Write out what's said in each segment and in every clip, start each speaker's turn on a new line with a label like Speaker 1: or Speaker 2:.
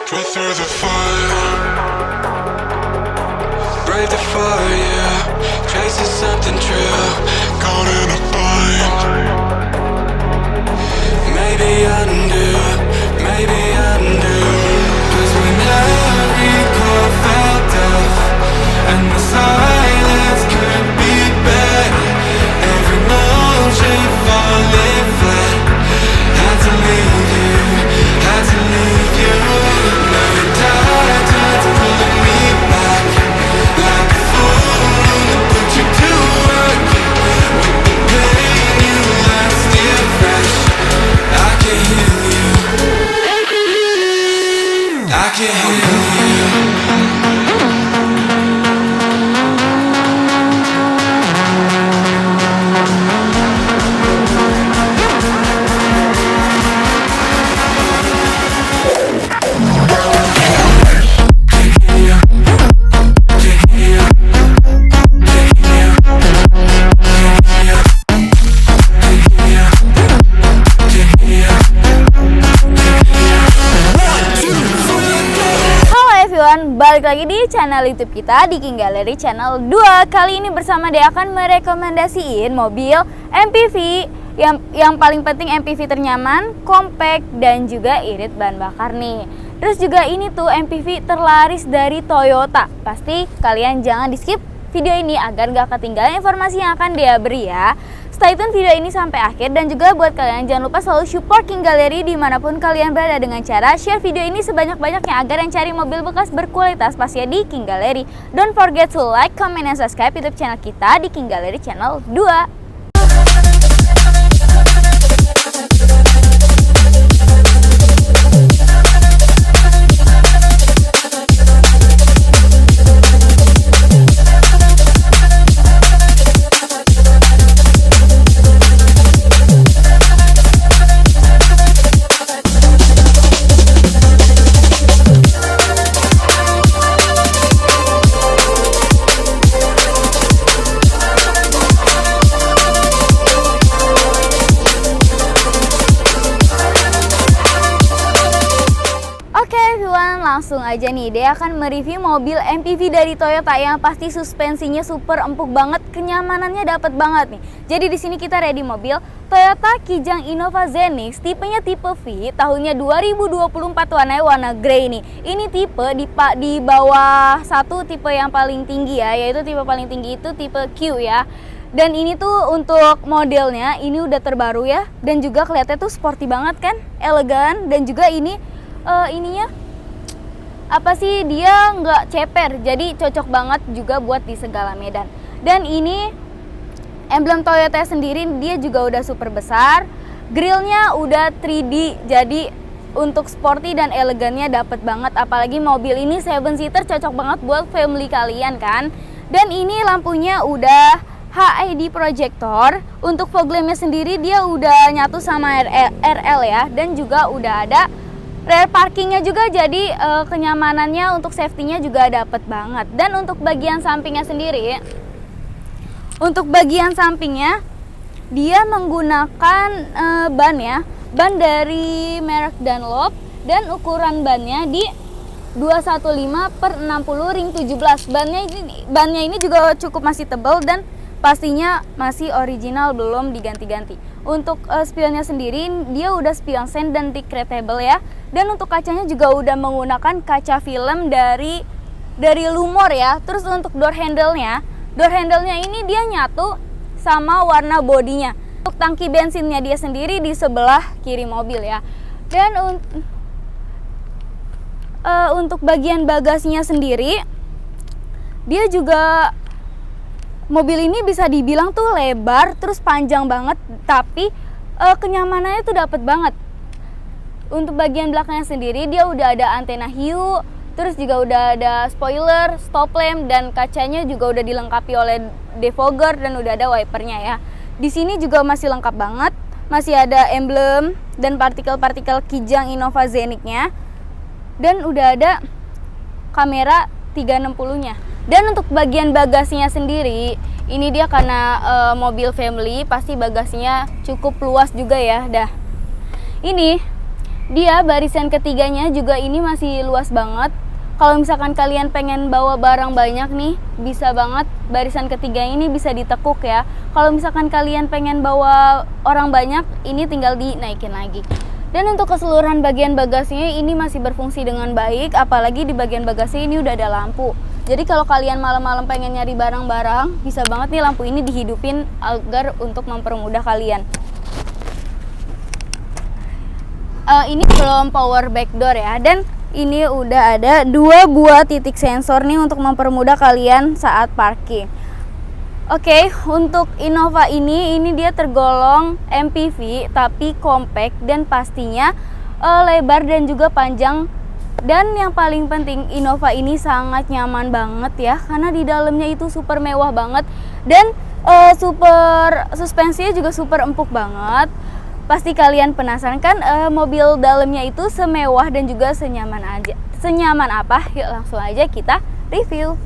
Speaker 1: Put through the fire, brave the fire, chasing something true, caught in a bind. Maybe undo, maybe undo. 'Cause when every chord felt off and the silence could be better, every motion falling flat, had to leave you, had to leave you. Now the tide turns pulling me back, like a fool to put you to work. With the pain you left still fresh, I can heal you, I can heal you.
Speaker 2: Balik lagi di channel YouTube kita di King Gallery Channel 2. Kali ini bersama dia akan merekomendasiin mobil MPV yang paling penting MPV ternyaman, compact dan juga irit bahan bakar nih. Terus juga ini tuh MPV terlaris dari Toyota. Pasti kalian jangan di skip video ini agar gak ketinggalan informasi yang akan dia beri ya. Stay tune video ini sampai akhir, dan juga buat kalian jangan lupa selalu support King Gallery dimanapun kalian berada dengan cara share video ini sebanyak-banyaknya agar yang cari mobil bekas berkualitas pastinya di King Gallery. Don't forget to like, comment, and subscribe YouTube channel kita di King Gallery Channel 2. Langsung aja nih, dia akan mereview mobil MPV dari Toyota yang pasti suspensinya super empuk banget, kenyamanannya dapat banget nih. Jadi di sini kita ready mobil Toyota Kijang Innova Zenix, tipenya tipe V, tahunnya 2024, warna grey nih. Ini tipe di bawah satu tipe yang paling tinggi ya, yaitu tipe paling tinggi itu tipe Q ya. Dan ini tuh untuk modelnya ini udah terbaru ya, dan juga kelihatannya tuh sporty banget kan, elegan, dan juga ini ininya apa sih, dia nggak ceper, jadi cocok banget juga buat di segala medan. Dan ini emblem Toyota sendiri dia juga udah super besar, grillnya udah 3D, jadi untuk sporty dan elegannya dapet banget. Apalagi mobil ini 7-seater, cocok banget buat family kalian kan. Dan ini lampunya udah HID projector. Untuk fog lampnya sendiri dia udah nyatu sama RL ya, dan juga udah ada rear parkingnya juga, jadi kenyamanannya untuk safety-nya juga dapet banget. Dan untuk bagian sampingnya sendiri, untuk bagian sampingnya dia menggunakan ban ya, ban dari merek Dunlop, dan ukuran bannya di 215/60 ring 17. Bannya ini juga cukup masih tebal dan pastinya masih original, belum diganti-ganti. Untuk spionnya sendiri dia udah spion sen dan decretable ya. Dan untuk kacanya juga udah menggunakan kaca film dari Lumor ya. Terus untuk door handle-nya ini dia nyatu sama warna bodinya. Untuk tangki bensinnya dia sendiri di sebelah kiri mobil ya. Dan untuk bagian bagasinya sendiri, dia juga mobil ini bisa dibilang tuh lebar terus panjang banget, tapi kenyamanannya tuh dapet banget. Untuk bagian belakangnya sendiri dia udah ada antena hiu, terus juga udah ada spoiler, stop lamp, dan kacanya juga udah dilengkapi oleh defogger dan udah ada wipernya ya. Di sini juga masih lengkap banget, masih ada emblem dan partikel-partikel Kijang Innova Zenix-nya, dan udah ada kamera 360-nya. Dan untuk bagian bagasinya sendiri, ini dia karena mobil family, pasti bagasinya cukup luas juga ya. Ini Dia barisan ketiganya juga ini masih luas banget. Kalau misalkan kalian pengen bawa barang banyak nih, bisa banget barisan ketiga ini bisa ditekuk ya. Kalau misalkan kalian pengen bawa orang banyak, ini tinggal dinaikin lagi. Dan untuk keseluruhan bagian bagasinya ini masih berfungsi dengan baik, apalagi di bagian bagasi ini udah ada lampu. Jadi kalau kalian malam-malam pengen nyari barang-barang, bisa banget nih lampu ini dihidupin agar untuk mempermudah kalian. Ini belum power back door ya, dan ini udah ada 2 buah titik sensor nih untuk mempermudah kalian saat parking. Oke, untuk Innova ini dia tergolong MPV tapi compact dan pastinya lebar dan juga panjang. Dan yang paling penting, Innova ini sangat nyaman banget ya, karena di dalamnya itu super mewah banget dan super suspensinya juga super empuk banget. Pasti kalian penasaran kan mobil dalamnya itu semewah dan juga senyaman apa? Yuk langsung aja kita review.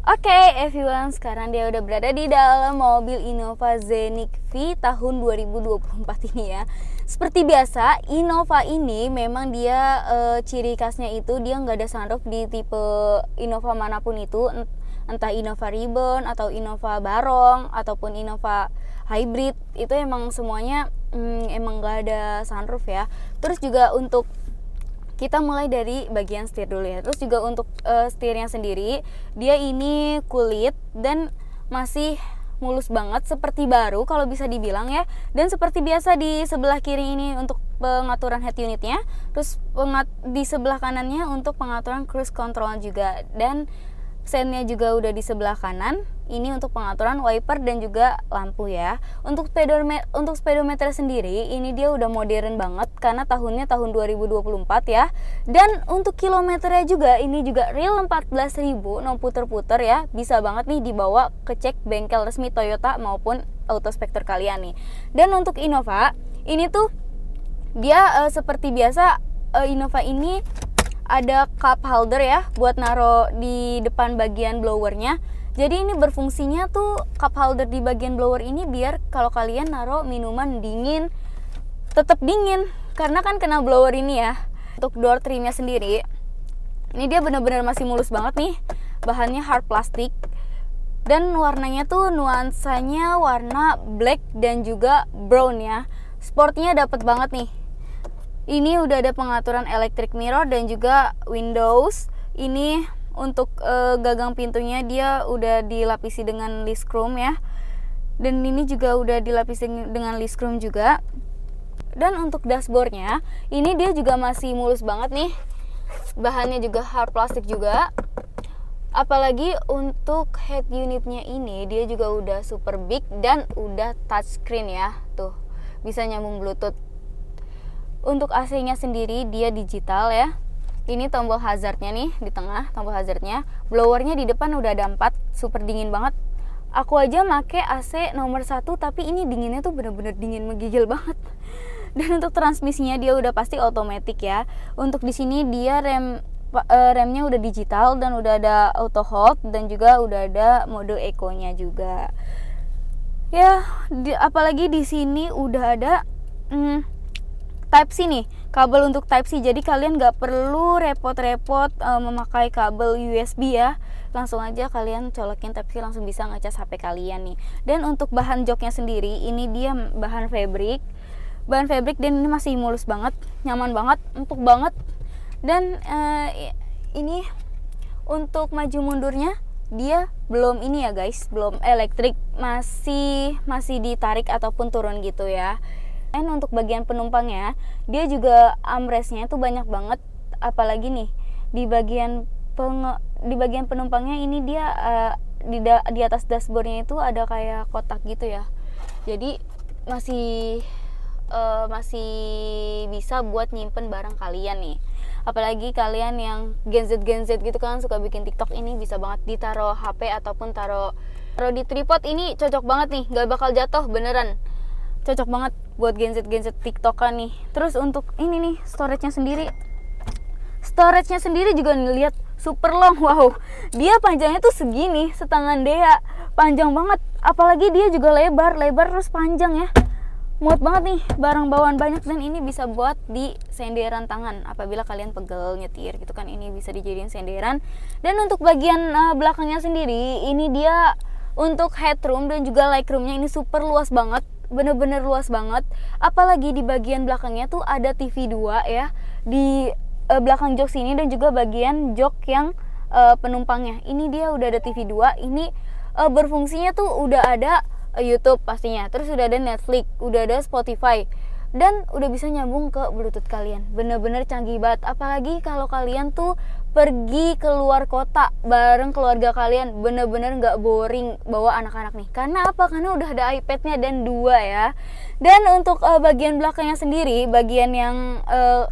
Speaker 2: Oke, everyone, sekarang dia udah berada di dalam mobil Innova Scenic V tahun 2024 ini ya. Seperti biasa, Innova ini memang dia ciri khasnya itu dia nggak ada sunroof di tipe Innova manapun itu, entah Innova Ribbon atau Innova Barong ataupun Innova Hybrid, itu emang semuanya emang nggak ada sunroof ya. Terus juga untuk kita mulai dari bagian setir dulu ya. Terus juga untuk setirnya sendiri, dia ini kulit dan masih mulus banget seperti baru kalau bisa dibilang ya. Dan seperti biasa di sebelah kiri ini untuk pengaturan head unitnya, terus di sebelah kanannya untuk pengaturan cruise control juga, dan sennya juga udah di sebelah kanan. Ini untuk pengaturan wiper dan juga lampu ya. Untuk speedometer sendiri ini dia udah modern banget karena tahunnya tahun 2024 ya. Dan untuk kilometernya juga ini juga real 14.000 no puter-puter ya. Bisa banget nih dibawa ke cek bengkel resmi Toyota maupun Autospector kalian nih. Dan untuk Innova ini tuh dia seperti biasa, Innova ini ada cup holder ya buat naro di depan bagian blowernya. Jadi ini berfungsinya tuh cup holder di bagian blower ini biar kalau kalian naro minuman dingin tetap dingin karena kan kena blower ini ya. Untuk door trimnya sendiri ini dia benar-benar masih mulus banget nih. Bahannya hard plastik dan warnanya tuh nuansanya warna black dan juga brown ya. Sportnya dapet banget nih. Ini udah ada pengaturan electric mirror dan juga windows. Ini untuk gagang pintunya dia udah dilapisi dengan list chrome ya. Dan ini juga udah dilapisi dengan list chrome juga. Dan untuk dashboardnya ini dia juga masih mulus banget nih. Bahannya juga hard plastik juga. Apalagi untuk head unitnya ini dia juga udah super big dan udah touchscreen ya. Tuh, bisa nyambung bluetooth. Untuk AC-nya sendiri dia digital ya. Ini tombol hazardnya nih di tengah, tombol hazardnya. Blowernya di depan udah ada 4, super dingin banget. Aku aja make AC nomor 1 tapi ini dinginnya tuh bener-bener dingin menggigil banget. Dan untuk transmisinya dia udah pasti otomatis ya. Untuk di sini dia remnya udah digital dan udah ada auto hold dan juga udah ada mode eco-nya juga. Ya, apalagi di sini udah ada Type-C nih, kabel untuk Type-C. Jadi kalian nggak perlu repot-repot memakai kabel USB ya. Langsung aja kalian colokin Type-C, langsung bisa ngecas HP kalian nih. Dan untuk bahan joknya sendiri, ini dia bahan fabric dan ini masih mulus banget, nyaman banget, empuk banget. Dan ini untuk maju mundurnya dia belum ini ya guys, belum elektrik, masih ditarik ataupun turun gitu ya. Dan untuk bagian penumpangnya, dia juga armrestnya tuh banyak banget. Apalagi nih di bagian penumpangnya ini dia di atas dashboardnya itu ada kayak kotak gitu ya. Jadi masih bisa buat nyimpen barang kalian nih. Apalagi kalian yang Gen Z gitu kan suka bikin TikTok, ini bisa banget ditaruh HP ataupun taruh di tripod. Ini cocok banget nih, gak bakal jatuh beneran. Cocok banget buat Gen Z TikTokan nih. Terus untuk ini nih storage-nya sendiri juga lihat super long. Wow, dia panjangnya tuh segini, setangan Dea, panjang banget. Apalagi dia juga lebar terus panjang ya. muat banget nih, barang bawaan banyak, dan ini bisa buat di senderan tangan apabila kalian pegel nyetir gitu kan, ini bisa dijadiin senderan. Dan untuk bagian belakangnya sendiri, ini dia untuk headroom dan juga legroomnya ini super luas banget, bener-bener luas banget. Apalagi di bagian belakangnya tuh ada TV 2 ya di belakang jok sini, dan juga bagian jok yang penumpangnya ini dia udah ada TV 2. Ini berfungsinya tuh udah ada YouTube pastinya, terus udah ada Netflix, udah ada Spotify, dan udah bisa nyambung ke Bluetooth kalian. Bener-bener canggih banget. Apalagi kalau kalian tuh pergi keluar kota bareng keluarga kalian, bener-bener nggak boring bawa anak-anak nih. Karena apa? Karena udah ada iPad-nya dan 2 ya. Dan untuk bagian belakangnya sendiri, bagian yang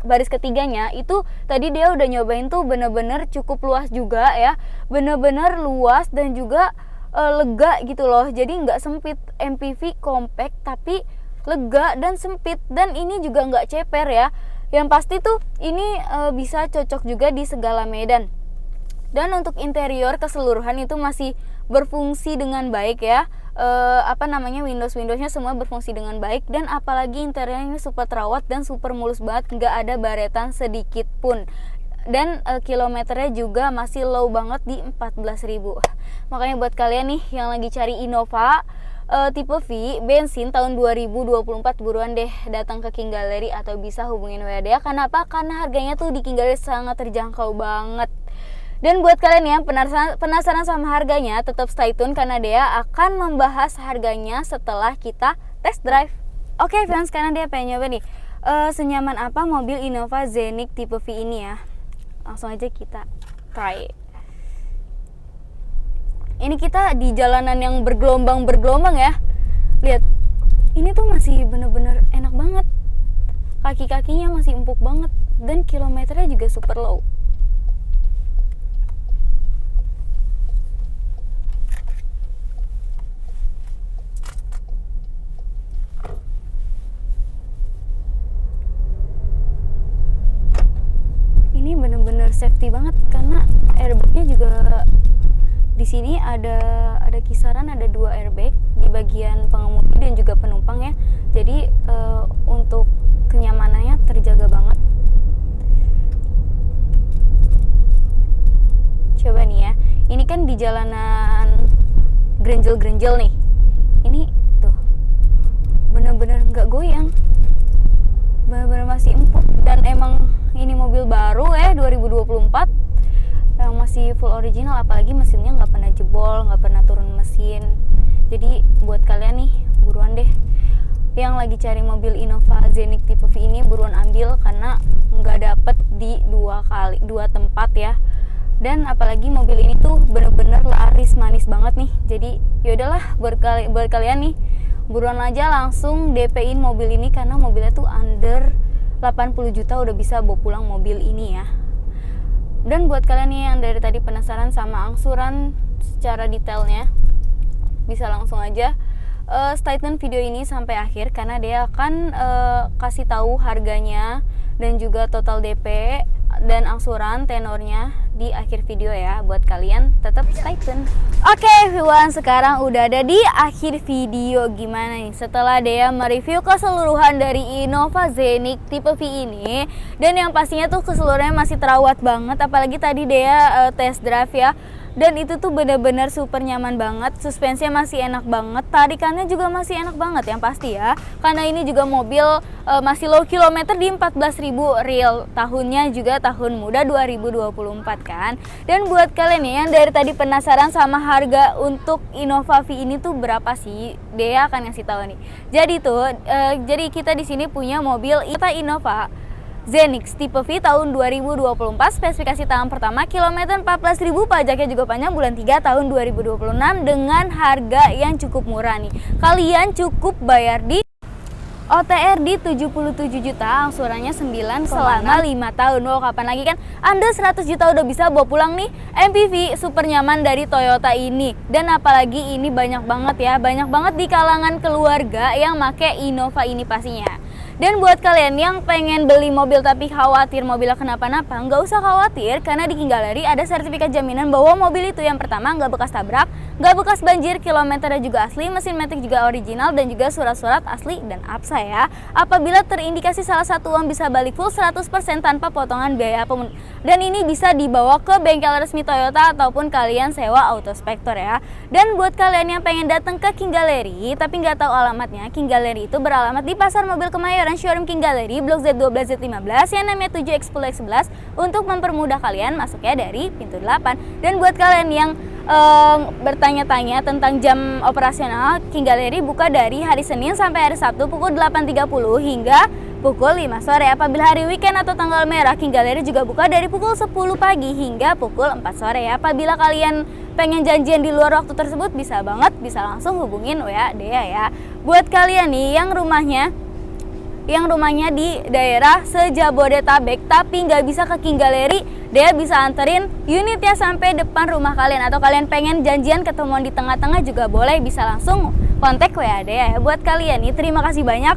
Speaker 2: baris ketiganya itu tadi dia udah nyobain tuh, bener-bener cukup luas juga ya, bener-bener luas dan juga lega gitu loh. Jadi nggak sempit, MPV compact tapi lega dan sempit, dan ini juga nggak ceper ya. Yang pasti tuh ini bisa cocok juga di segala medan. Dan untuk interior keseluruhan itu masih berfungsi dengan baik ya. Windowsnya semua berfungsi dengan baik, dan apalagi interiornya ini super terawat dan super mulus banget, nggak ada baretan sedikit pun. Dan kilometernya juga masih low banget di 14.000. Makanya buat kalian nih yang lagi cari Innova tipe V bensin tahun 2024, buruan deh datang ke King Gallery atau bisa hubungin WA dia. Kenapa? Karena harganya tuh di King Gallery sangat terjangkau banget. Dan buat kalian yang penasaran sama harganya, tetap stay tune karena dia akan membahas harganya setelah kita test drive. Oke fans, sekarang dia pengen nyoba nih senyaman apa mobil Innova Zenix tipe V ini ya. Langsung aja kita try. Ini kita di jalanan yang bergelombang ya. Lihat, ini tuh masih bener-bener enak banget. Kaki-kakinya masih empuk banget, dan kilometernya juga super low. Ini bener-bener safety banget karena airbagnya juga di sini ada kisaran ada 2 airbag di bagian pengemudi dan juga penumpang ya. Jadi untuk kenyamanannya terjaga banget. Coba nih ya, ini kan di jalanan grenjel nih. Ini tuh bener-bener nggak goyang, bener-bener masih empuk, dan emang ini mobil baru ya 2024 yang masih full original, apalagi mesinnya nggak pernah jebol, nggak pernah turun mesin. Jadi buat kalian nih, buruan deh yang lagi cari mobil Innova Zenix tipe V ini, buruan ambil karena nggak dapet di dua tempat ya. Dan apalagi mobil ini tuh bener-bener laris manis banget nih. Jadi yaudahlah buat kalian nih, buruan aja langsung DP-in mobil ini karena mobilnya tuh under 80 juta udah bisa bawa pulang mobil ini ya. Dan buat kalian nih yang dari tadi penasaran sama angsuran secara detailnya, bisa langsung aja stay tune video ini sampai akhir karena dia akan kasih tahu harganya dan juga total DP dan angsuran tenornya di akhir video ya. Buat kalian tetap stay tune. Oke everyone, sekarang udah ada di akhir video. Gimana nih setelah dia mereview keseluruhan dari Innova Zenix tipe V ini, dan yang pastinya tuh keseluruhannya masih terawat banget, apalagi tadi dia test drive ya. Dan itu tuh bener-bener super nyaman banget, suspensinya masih enak banget, tarikannya juga masih enak banget yang pasti ya. Karena ini juga mobil masih low kilometer di 14.000 real, tahunnya juga tahun muda 2024 kan. Dan buat kalian nih yang dari tadi penasaran sama harga untuk Innova V ini tuh berapa sih, dia akan ngasih tahu nih. Jadi kita di sini punya mobil Innova Zenix tipe V tahun 2024, spesifikasi tahun pertama, kilometer 14.000, pajaknya juga panjang, bulan 3 tahun 2026 dengan harga yang cukup murah nih. Kalian cukup bayar di OTR di 77 juta, angsurannya 9 selama 5 tahun. Wow, kapan lagi kan Anda 100 juta udah bisa bawa pulang nih MPV super nyaman dari Toyota ini. Dan apalagi ini banyak banget ya, banyak banget di kalangan keluarga yang make Innova ini pastinya. Dan buat kalian yang pengen beli mobil tapi khawatir mobilnya kenapa-napa, nggak usah khawatir karena di King Gallery ada sertifikat jaminan bahwa mobil itu yang pertama nggak bekas tabrak, Nggak bekas banjir, kilometernya juga asli, mesin matic juga original, dan juga surat-surat asli dan APSA ya. Apabila terindikasi salah satu uang bisa balik full 100% tanpa potongan biaya apapun. Dan ini bisa dibawa ke bengkel resmi Toyota ataupun kalian sewa Autospector ya. Dan buat kalian yang pengen datang ke King Gallery tapi nggak tahu alamatnya, King Gallery itu beralamat di Pasar Mobil Kemayoran, showroom King Gallery, Blok Z12 Z15 yang namanya 7X10X11 untuk mempermudah kalian masuknya dari pintu 8. Dan buat kalian yang bertanya-tanya tentang jam operasional, King Gallery buka dari hari Senin sampai hari Sabtu pukul 8.30 hingga pukul 5 sore. Apabila hari weekend atau tanggal merah, King Gallery juga buka dari pukul 10 pagi hingga pukul 4 sore ya. Apabila kalian pengen janjian di luar waktu tersebut, bisa banget, bisa langsung hubungin WA Dea ya. Buat kalian nih yang rumahnya di daerah sejabodetabek tapi nggak bisa ke King Gallery, Dea bisa anterin unitnya sampai depan rumah kalian. Atau kalian pengen janjian ketemuan di tengah-tengah juga boleh, bisa langsung kontak WA Dea ya. Buat kalian nih, terima kasih banyak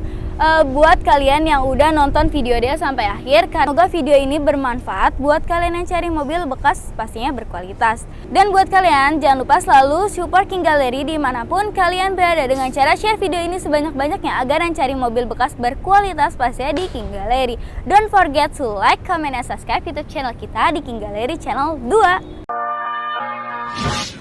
Speaker 2: buat kalian yang udah nonton video Dea sampai akhir. Semoga video ini bermanfaat buat kalian yang cari mobil bekas pastinya berkualitas. Dan buat kalian jangan lupa selalu support King Gallery dimanapun kalian berada dengan cara share video ini sebanyak-banyaknya agar yang cari mobil bekas berkualitas pastinya di King Gallery. Don't forget to like, comment, and subscribe YouTube channel kita di King Gallery channel 2.